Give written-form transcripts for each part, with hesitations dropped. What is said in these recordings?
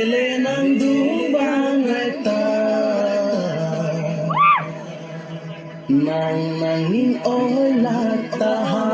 mele nang dumbang ta nang nanging oi latahan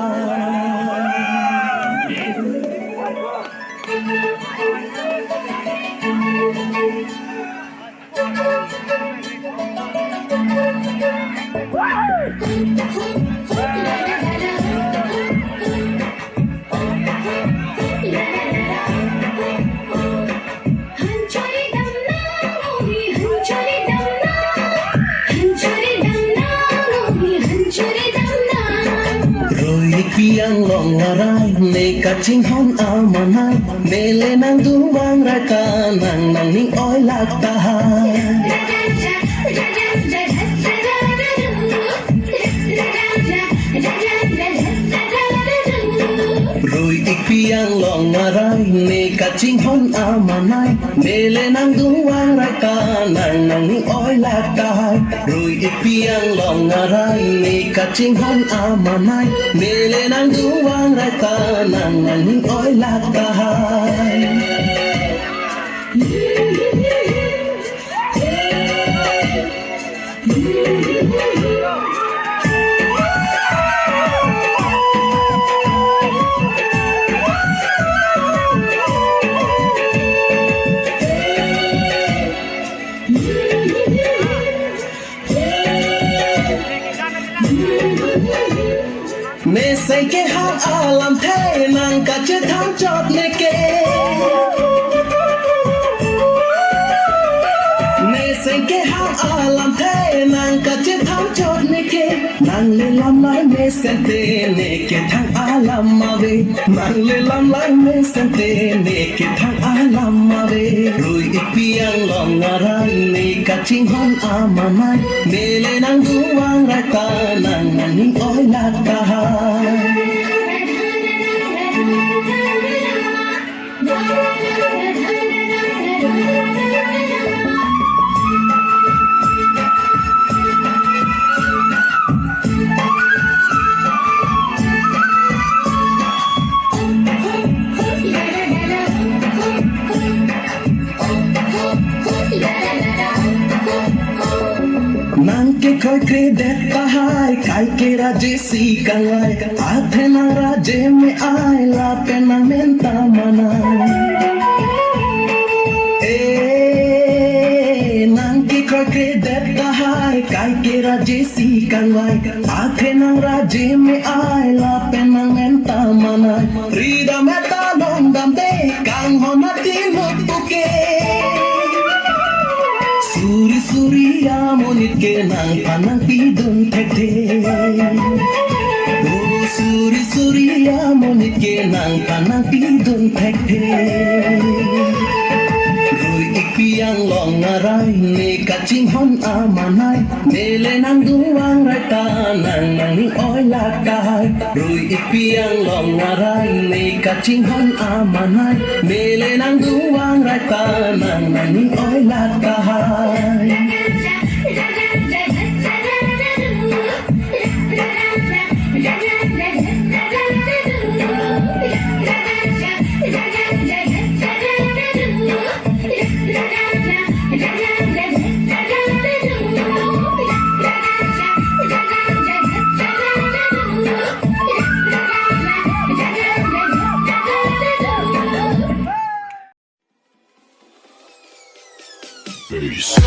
piang long ngarai ne kaching hon amanai mele nang duwang raka nang nang ning oi latahan rồi piang long ngarai ne kaching hon amanai mele nang duwang raka nang nang ning oi latahan rồi piang long ngarai ne kaching hon amanai mele nang duwang raka nang nang ning oi latahan mẹ say cái hát làm thế nàng cả chết thắng chót nè kê mẹ say cái hát làm thế nàng cả chết thắng chót nè kê nàng lên làm lại mẹ sen tê nè kê thắng làm mà về nàng lên làm lại mẹ sen tê nè kê thắng làm mà về rồi piang lòng ngarai nè cả chinh hon amanai mẹ lên nàng duwang raka nàng nàng ning oi latahan nang ke khoi kre dekta hai kai ke raje si kangai athe na raje me ai la pe na menta mana nang ke khoi kre dekta hai kai ke raje si kangai athe na raje me ai la pe na menta mana rida meta long dam de kang honati mutuke suri suri amonit ke nang panang pidun thekte suri suri amonit ke nang panang pidun thekte rồi piang long ngarai ne kaching hon amanai mele nang duwang raka nang nang ning oi latahan rồi piang long ngarai ne kaching hon amanai mele nang duwang raka nang nang ning oi latahan Peace.